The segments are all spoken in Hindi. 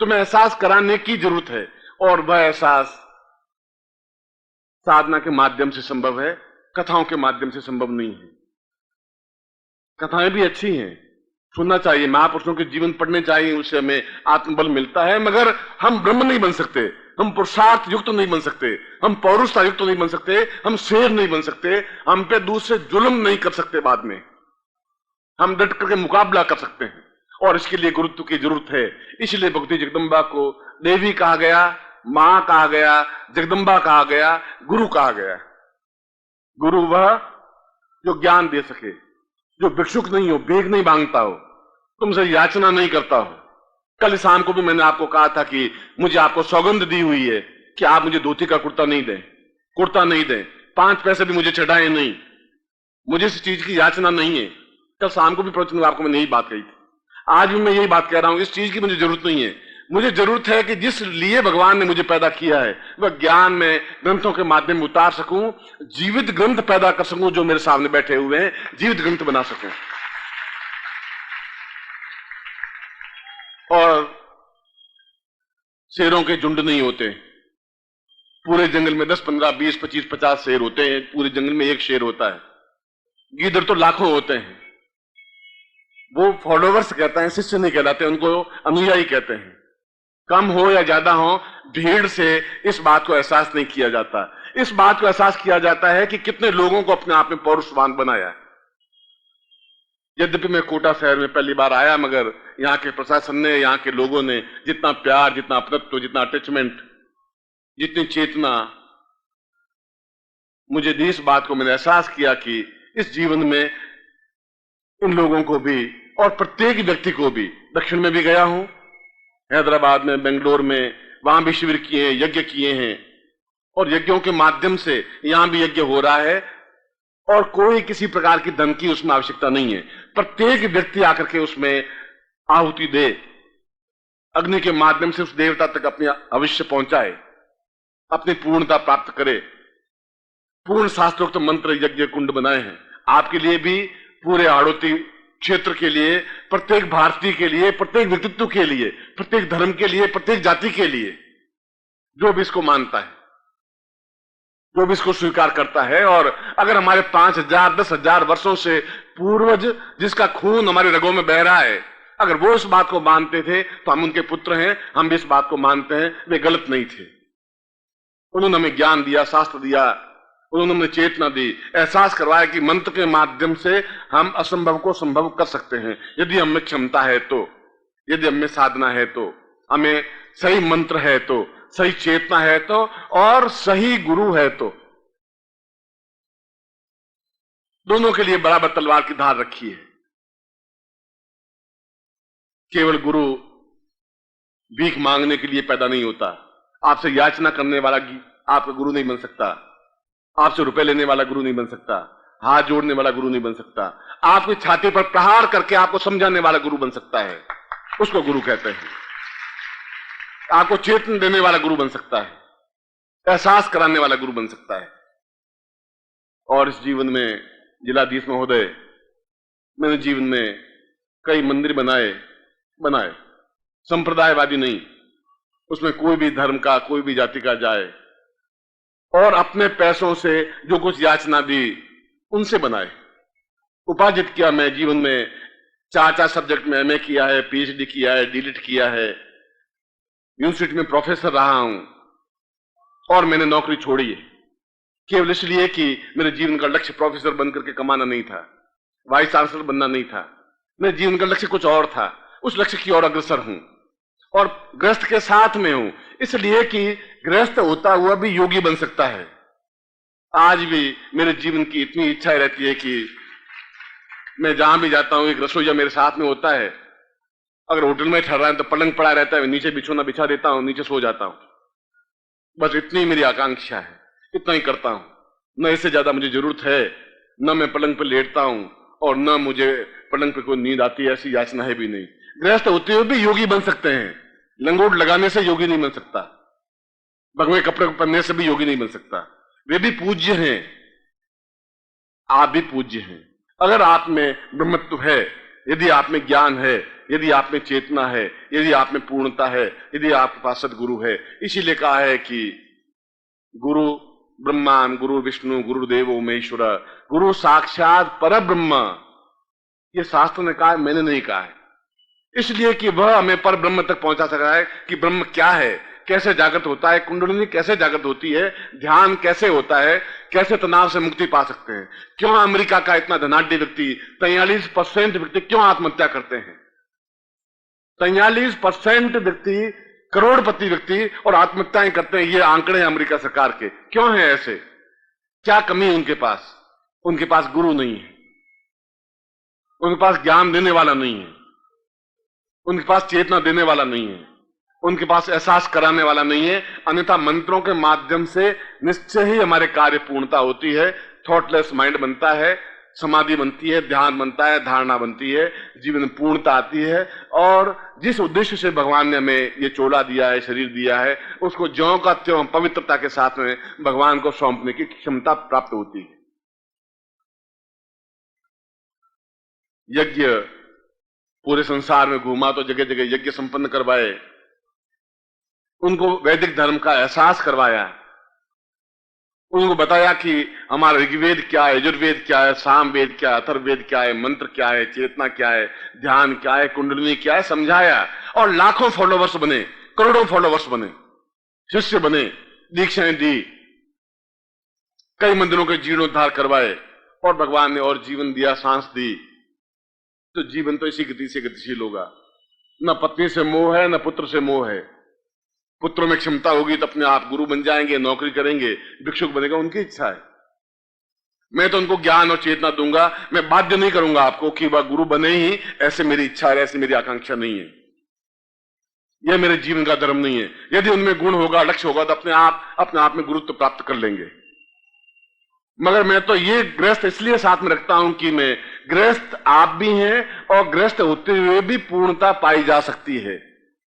तुम्हें एहसास कराने की जरूरत है, और वह एहसास साधना के माध्यम से संभव है, कथाओं के माध्यम से संभव नहीं है। कथाएं भी अच्छी हैं, सुनना चाहिए, महापुरुषों के जीवन पढ़ने चाहिए, उससे हमें आत्मबल मिलता है, मगर हम ब्रह्म नहीं बन सकते, हम पुरुषार्थ युक्त नहीं बन सकते, हम पौरुषता युक्त नहीं बन सकते, हम शेर नहीं बन सकते, हम पे दूसरे जुल्म नहीं कर सकते। बाद में हम डट करके मुकाबला कर सकते हैं, और इसके लिए गुरुत्व की जरूरत है। इसलिए भगवती जगदम्बा को देवी कहा गया, मां कहा गया, जगदम्बा कहा गया, गुरु कहा गया। गुरु वह जो ज्ञान दे सके, जो भिक्षुक नहीं हो, भीख नहीं मांगता हो, तुमसे याचना नहीं करता हो। कल शाम को भी मैंने आपको कहा था कि मुझे आपको सौगंध दी हुई है कि आप मुझे धोती का कुर्ता नहीं दें, 5 पैसे भी मुझे चढ़ाए नहीं, मुझे इस चीज की याचना नहीं है। कल शाम को भी प्रवचन में आपको मैंने यही बात कही थी, आज भी मैं यही बात कह रहा हूं, इस चीज की मुझे जरूरत नहीं है। मुझे जरूरत है कि जिस लिए भगवान ने मुझे पैदा किया है वह ज्ञान में ग्रंथों के माध्यम में उतार सकूं, जीवित ग्रंथ पैदा कर सकूं, जो मेरे सामने बैठे हुए हैं जीवित ग्रंथ बना सकूं। और शेरों के झुंड नहीं होते, पूरे जंगल में 10, 15, 20, 25, 50 शेर होते हैं, पूरे जंगल में एक शेर होता है। गीदड़ तो लाखों होते हैं, वो फॉलोवर्स कहते हैं, शिष्य नहीं कहलाते, उनको अनुयायी कहते हैं। कम हो या ज्यादा हो, भीड़ से इस बात को एहसास नहीं किया जाता। इस बात को एहसास किया जाता है कि कितने लोगों को अपने आप में पौरुषवान बनाया है। यद्यपि मैं कोटा शहर में पहली बार आया, मगर यहाँ के प्रशासन ने, यहाँ के लोगों ने जितना प्यार, जितना अपनत्व, जितना अटैचमेंट, जितनी चेतना मुझे दी, इस बात को मैंने एहसास किया कि इस जीवन में इन लोगों को भी और प्रत्येक व्यक्ति को भी, दक्षिण में भी गया हूं, हैदराबाद में, बेंगलोर में, वहां भी शिविर किए हैं, यज्ञ किए हैं, और यज्ञों के माध्यम से यहां भी यज्ञ हो रहा है, और कोई किसी प्रकार की धन की उसमें आवश्यकता नहीं है। प्रत्येक व्यक्ति आकर के उसमें आहुति दे, अग्नि के माध्यम से उस देवता तक अपनी अवश्य पहुंचाए, अपनी पूर्णता प्राप्त करे। पूर्ण शास्त्रोक्त मंत्र यज्ञ कुंड बनाए हैं आपके लिए भी, पूरे हाड़ौती क्षेत्र के लिए, प्रत्येक भारतीय के लिए, प्रत्येक व्यक्तित्व के लिए, प्रत्येक धर्म के लिए, प्रत्येक जाति के लिए, जो भी इसको मानता है, जो भी इसको स्वीकार करता है। और अगर हमारे 5,000, 10,000 वर्षों से पूर्वज जिसका खून हमारे रगों में बह रहा है, अगर वो इस बात को मानते थे तो हम उनके पुत्र हैं, हम भी इस बात को मानते हैं। वे गलत नहीं थे, उन्होंने हमें ज्ञान दिया, शास्त्र दिया, उन्होंने हमें चेतना दी, एहसास करवाया कि मंत्र के माध्यम से हम असंभव को संभव कर सकते हैं, यदि हम में क्षमता है तो, यदि हम में साधना है तो, हमें सही मंत्र है तो, सही चेतना है तो, और सही गुरु है तो। दोनों के लिए बराबर तलवार की धार रखी है। केवल गुरु भीख मांगने के लिए पैदा नहीं होता, आपसे याचना करने वाला आपका गुरु नहीं बन सकता, आपसे रुपए लेने वाला गुरु नहीं बन सकता, हाथ जोड़ने वाला गुरु नहीं बन सकता, आपकी छाती पर प्रहार करके आपको समझाने वाला गुरु बन सकता है, उसको गुरु कहते हैं। आपको चेतन देने वाला गुरु बन सकता है, एहसास कराने वाला गुरु बन सकता है। और इस जीवन में जिलाधीश महोदय, मैंने जीवन में कई मंदिर बनाए, संप्रदायवादी नहीं, उसमें कोई भी धर्म का, कोई भी जाति का जाए, और अपने पैसों से जो कुछ याचना दी उनसे बनाए। उपार्जित किया मैं जीवन में, 4 सब्जेक्ट में एमए किया है, पीएचडी किया है, डीलिट किया है, यूनिवर्सिटी में प्रोफेसर रहा हूं, और मैंने नौकरी छोड़ी है केवल इसलिए कि मेरे जीवन का लक्ष्य प्रोफेसर बनकर के कमाना नहीं था, वाइस चांसलर बनना नहीं था। मेरे जीवन का लक्ष्य कुछ और था, उस लक्ष्य की ओर अग्रसर हूं, और गृहस्थ के साथ में हूं, इसलिए कि गृहस्थ होता हुआ भी योगी बन सकता है। आज भी मेरे जीवन की इतनी इच्छा रहती है कि मैं जहां भी जाता हूं, एक रसोईया मेरे साथ में होता है, अगर होटल में ठहरा है तो पलंग पड़ा रहता है, नीचे बिछोना बिछा देता हूं, नीचे सो जाता हूं। बस इतनी मेरी आकांक्षा है, इतना ही करता हूं, न इससे ज्यादा मुझे जरूरत है। न मैं पलंग पर लेटता हूं और न मुझे पलंग पर कोई नींद आती है, ऐसी याचना है भी नहीं। गृहस्थ होते हुए भी योगी बन सकते हैं, लंगोट लगाने से योगी नहीं बन सकता, भगवे कपड़े पहनने से भी योगी नहीं बन सकता। वे भी पूज्य हैं, आप भी पूज्य हैं। अगर आप में ब्रह्मत्व है यदि आप में ज्ञान है, यदि आप में चेतना है, यदि आप में पूर्णता है, यदि आपके पास सदगुरु है। इसीलिए कहा है कि गुरु ब्रह्मा, गुरु विष्णु, गुरुदेवो महेश्वर, गुरु साक्षात परब्रह्म। ये शास्त्र ने कहा है, मैंने नहीं कहा है। इसलिए कि वह हमें पर ब्रह्म तक पहुंचा सका है कि ब्रह्म क्या है, कैसे जागृत होता है, कुंडलिनी कैसे जागृत होती है, ध्यान कैसे होता है, कैसे तनाव से मुक्ति पा सकते हैं। क्यों अमेरिका का इतना धनाढ्य व्यक्ति 43% व्यक्ति क्यों आत्महत्या करते हैं? 43% व्यक्ति, करोड़पति व्यक्ति और आत्महत्याएं करते हैं। ये आंकड़े हैं अमेरिका सरकार के। क्यों है ऐसे? क्या कमी है उनके पास? उनके पास गुरु नहीं है, उनके पास ज्ञान देने वाला नहीं है, उनके पास चेतना देने वाला नहीं है, उनके पास एहसास कराने वाला नहीं है। अन्यथा मंत्रों के माध्यम से निश्चय ही हमारे कार्य पूर्णता होती है, थॉटलेस माइंड बनता है, समाधि बनती है, ध्यान बनता है, धारणा बनती है, जीवन में पूर्णता आती है। और जिस उद्देश्य से भगवान ने हमें ये चोला दिया है, शरीर दिया है, उसको ज्यों का त्यों पवित्रता के साथ में भगवान को सौंपने की क्षमता प्राप्त होती है। यज्ञ पूरे संसार में घूमा तो जगह जगह यज्ञ संपन्न करवाए, उनको वैदिक धर्म का एहसास करवाया, उनको बताया कि हमारा ऋग्वेद क्या है, यजुर्वेद क्या है, सामवेद क्या है, अथर्ववेद क्या है, मंत्र क्या है, चेतना क्या है, ध्यान क्या है, कुंडलिनी क्या है, समझाया। और लाखों फॉलोवर्स बने, करोड़ों फॉलोवर्स बने, शिष्य बने, दीक्षाएं दी, कई मंदिरों के जीर्णोद्धार करवाए और भगवान ने और जीवन दिया, सांस दी। तो जीवन तो इसी गति से गतिशील होगा। न पत्नी से मोह है, न पुत्र से मोह है। पुत्रों में क्षमता होगी तो अपने आप गुरु बन जाएंगे, नौकरी करेंगे, भिक्षुक बनेगा, उनकी इच्छा है। मैं तो उनको ज्ञान और चेतना दूंगा, मैं बाध्य नहीं करूंगा आपको कि वह गुरु बने ही, ऐसे मेरी इच्छा है, ऐसे मेरी आकांक्षा नहीं है, यह मेरे जीवन का धर्म नहीं है। यदि उनमें गुण होगा, लक्ष्य होगा तो अपने आप में गुरुत्व प्राप्त कर लेंगे। मगर मैं तो ये गृहस्थ इसलिए साथ में रखता हूं कि मैं गृहस्थ आप भी हैं और गृहस्थ होते हुए भी पूर्णता पाई जा सकती है,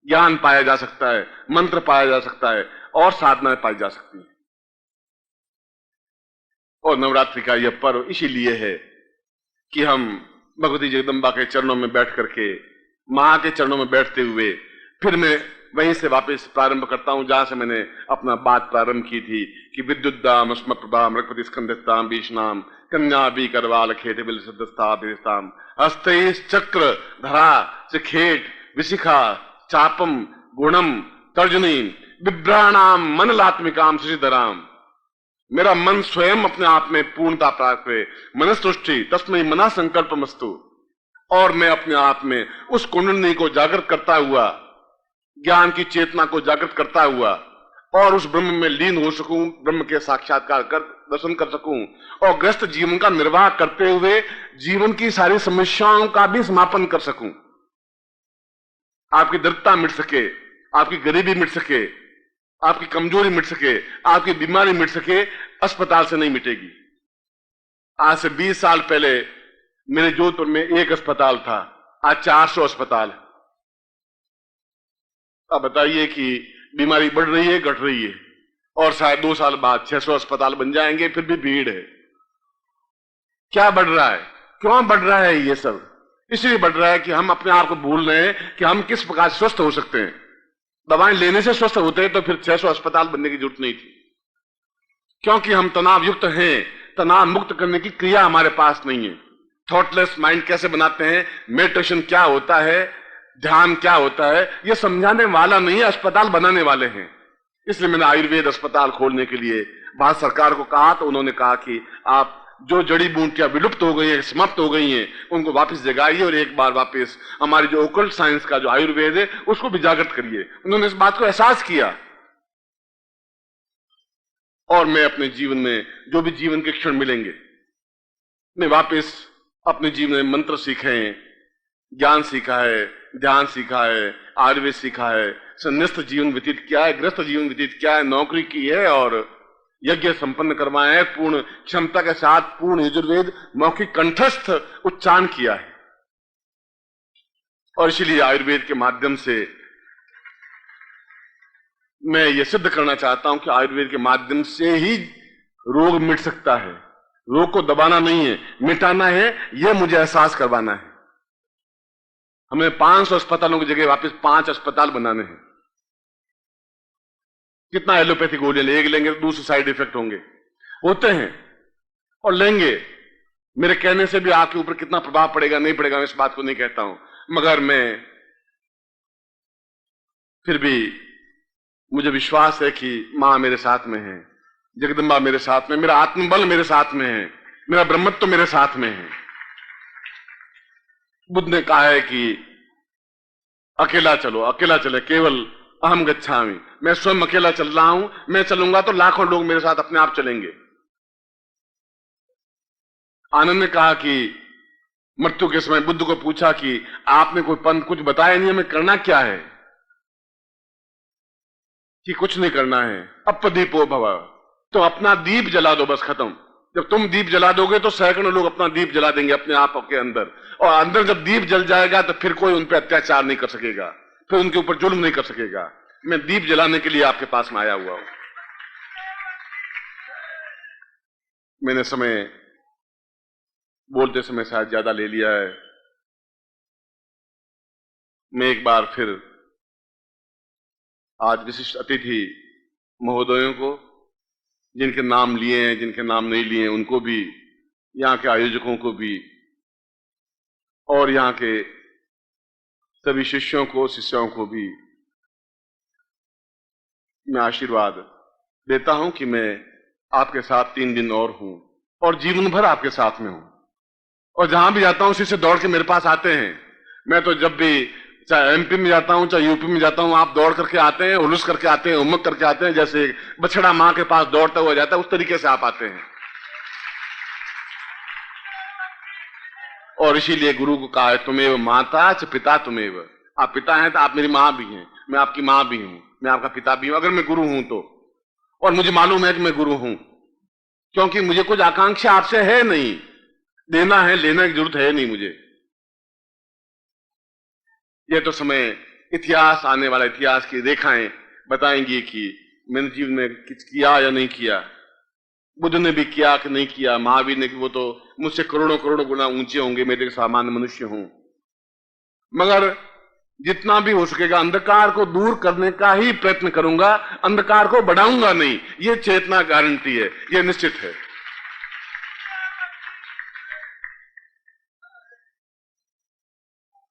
ज्ञान पाया जा सकता है, मंत्र पाया जा सकता है और साधनाएं पाई जा सकती है। और नवरात्रि का यह पर्व इसीलिए है कि हम भगवती जगदम्बा के चरणों में बैठ करके, मां के चरणों में बैठते हुए, फिर मैं वहीं से वापस प्रारंभ करता हूं जहां से मैंने अपना बात प्रारंभ की थी कि विद्युद्दाम अस्म प्रभाम रघुपति स्कंदस्ताम बीष्णाम कन्या भी करवाल खेत बिल सिद्धस्ताम हस्ते चक्र धरा से खेट विशिखा चापम गुणम तर्जनी विभ्राणाम मनलात्मिकाम शशिधराम। मेरा मन स्वयं अपने आप में पूर्णता प्राप्त हुए, मनस्तुष्टि तस्मै मना संकल्पमस्तु। और मैं अपने आप में उस कुंडलिनी को जागृत करता हुआ, ज्ञान की चेतना को जागृत करता हुआ और उस ब्रह्म में लीन हो सकूं, ब्रह्म के साक्षात्कार कर दर्शन कर सकूं और ग्रस्त जीवन का निर्वाह करते हुए जीवन की सारी समस्याओं का भी समापन कर सकूं। आपकी दरिद्रता मिट सके, आपकी गरीबी मिट सके, आपकी कमजोरी मिट सके, आपकी बीमारी मिट सके, अस्पताल से नहीं मिटेगी। आज से 20 साल पहले मेरे जोधपुर में एक अस्पताल था, आज 400 अस्पताल। अब बताइए कि बीमारी बढ़ रही है, घट रही है, और शायद 2 साल बाद 600 अस्पताल बन जाएंगे, फिर भी भीड़ है। क्या बढ़ रहा है? क्यों बढ़ रहा है ये सब? इसलिए बढ़ रहा है कि हम अपने आप को भूल रहे हैं कि हम किस प्रकार स्वस्थ हो सकते हैं। दवाएं लेने से स्वस्थ होते हैं तो फिर 600 अस्पताल बनने की जरूरत नहीं थी, क्योंकि हम तनाव युक्त हैं। तनाव मुक्त करने की क्रिया हमारे पास नहीं है। थॉटलेस माइंड कैसे बनाते हैं, मेडिटेशन क्या होता है, ध्यान क्या होता है, यह समझाने वाला नहीं है, अस्पताल बनाने वाले हैं। इसलिए मैंने आयुर्वेद अस्पताल खोलने के लिए भारत सरकार को कहा, तो उन्होंने कहा कि आप जो जड़ी बूटियां विलुप्त हो गई हैं, समाप्त हो गई हैं, उनको वापस जगाइए और एक बार वापस हमारी जो ओकल्ट साइंस का जो आयुर्वेद है उसको भी जागृत करिए। उन्होंने इस बात को एहसास किया और मैं अपने जीवन में जो भी जीवन के क्षण मिलेंगे, मैं वापस अपने जीवन में मंत्र सीखे हैं, ज्ञान सीखा है, ध्यान सीखा है, आयुर्वेद सीखा है, संन्यास्त जीवन व्यतीत किया है, गृहस्थ जीवन व्यतीत किया है, नौकरी की है और यज्ञ संपन्न करवाए हैं, पूर्ण क्षमता के साथ पूर्ण यजुर्वेद मौखिक कंठस्थ उच्चारण किया है। और इसलिए आयुर्वेद के माध्यम से मैं ये सिद्ध करना चाहता हूं कि आयुर्वेद के माध्यम से ही रोग मिट सकता है। रोग को दबाना नहीं है, मिटाना है, यह मुझे एहसास करवाना है। हमें 500 अस्पतालों की जगह वापस 5 अस्पताल बनाने हैं। कितना एलोपैथी गोलियां एक लेंगे तो दूसरे साइड इफेक्ट होते हैं और लेंगे। मेरे कहने से भी आपके ऊपर कितना प्रभाव पड़ेगा नहीं पड़ेगा मैं इस बात को नहीं कहता हूं, मगर मैं फिर भी मुझे विश्वास है कि मां मेरे साथ में है, जगदम्बा मेरे साथ में, मेरा आत्मबल मेरे साथ में है, मेरा ब्रह्मत्व मेरे साथ में है। बुद्ध ने कहा है कि अकेला चलो, अकेला चले, केवल अहम गच्छामि, मैं स्वयं अकेला चल रहा हूं, मैं चलूंगा तो लाखों लोग मेरे साथ अपने आप चलेंगे। आनंद ने कहा कि मृत्यु के समय बुद्ध को पूछा कि आपने कोई पंथ कुछ बताया नहीं, हमें करना क्या है? कि कुछ नहीं करना है, अपदीपो भव, तो अपना दीप जला दो, बस खत्म। जब तुम दीप जला दोगे तो सैकड़ों लोग अपना दीप जला देंगे अपने आप के अंदर, और अंदर जब दीप जल जाएगा तो फिर कोई उन पर अत्याचार नहीं कर सकेगा, फिर उनके ऊपर जुल्म नहीं कर सकेगा। मैं दीप जलाने के लिए आपके पास में आया हुआ हूं। मैंने समय बोलते समय शायद ज्यादा ले लिया है। मैं एक बार फिर आज विशिष्ट अतिथि महोदयों को, जिनके नाम लिए हैं जिनके नाम नहीं लिए हैं, उनको भी, यहाँ के आयोजकों को भी, और यहाँ के सभी शिष्यों को, शिष्यों को भी मैं आशीर्वाद देता हूं कि मैं आपके साथ 3 दिन और हूं और जीवन भर आपके साथ में हूं। और जहां भी जाता हूं शिष्य दौड़ के मेरे पास आते हैं। मैं तो जब भी चाहे एमपी में जाता हूं चाहे यूपी में जाता हूं, आप दौड़ करके आते हैं, हुलूस करके आते हैं, उम्मक करके आते हैं, जैसे बछड़ा मां के पास दौड़ता हुआ जाता है उस तरीके से आप आते हैं। और इसीलिए गुरु को कहा है तुमेव माता च पिता तुमेव, आप पिता हैं तो आप मेरी मां भी हैं, मैं आपकी मां भी हूं, मैं आपका पिता भी हूं अगर मैं गुरु हूं तो। और मुझे मालूम है कि मैं गुरु हूं, क्योंकि मुझे कुछ आकांक्षा आपसे है नहीं, देना है लेने की जरूरत है नहीं मुझे। यह तो समय इतिहास, आने वाला इतिहास की रेखाएं बताएंगी कि मैंने जीवन में कुछ किया या नहीं किया। बुद्ध ने भी किया कि नहीं किया, महावीर ने, वो तो मुझसे करोड़ों करोड़ों गुना ऊंचे होंगे, मैं तो एक सामान्य मनुष्य हूं। मगर जितना भी हो सकेगा अंधकार को दूर करने का ही प्रयत्न करूंगा, अंधकार को बढ़ाऊंगा नहीं, ये चेतना गारंटी है, ये निश्चित है।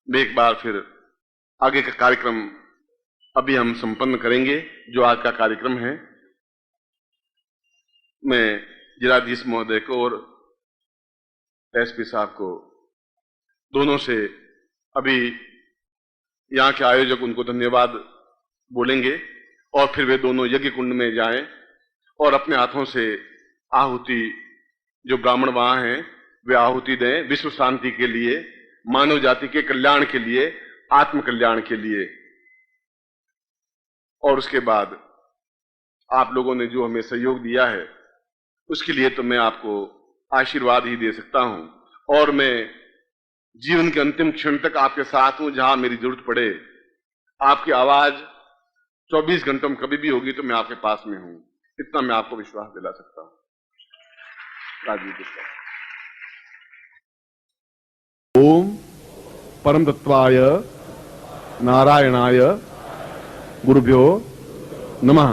मैं एक बार फिर आगे का कार्यक्रम अभी हम संपन्न करेंगे। जो आज का कार्यक्रम है, मैं जिलाधीश महोदय को और एसपी साहब को दोनों से अभी यहाँ के आयोजक उनको धन्यवाद बोलेंगे और फिर वे दोनों यज्ञ कुंड में जाएं और अपने हाथों से आहुति, जो ब्राह्मण वहां हैं वे आहुति दें, विश्व शांति के लिए, मानव जाति के कल्याण के लिए, आत्म कल्याण के लिए। और उसके बाद आप लोगों ने जो हमें सहयोग दिया है उसके लिए तो मैं आपको आशीर्वाद ही दे सकता हूं। और मैं जीवन के अंतिम क्षण तक आपके साथ हूं, जहां मेरी जरूरत पड़े, आपकी आवाज 24 घंटों में कभी भी होगी तो मैं आपके पास में हूं, इतना मैं आपको विश्वास दिला सकता हूं। राजीव गुप्ता। ओम परम तत्वाय नारायणाय गुरुभ्यो नमः।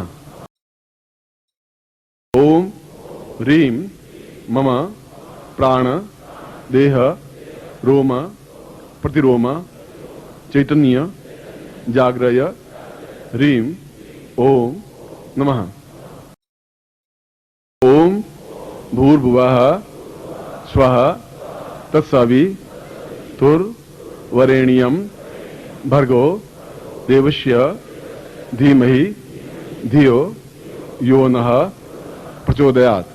ओम ह्रीं मम प्राण देह रोम प्रतिरोम चैतन्य जाग्रय ह्रीं ओम नमः। ओम भूर्भुवः स्वः तत्सवितुर्वरेण्यं भर्गो देवस्य धीमहि धियो यो नः प्रचोदयात्।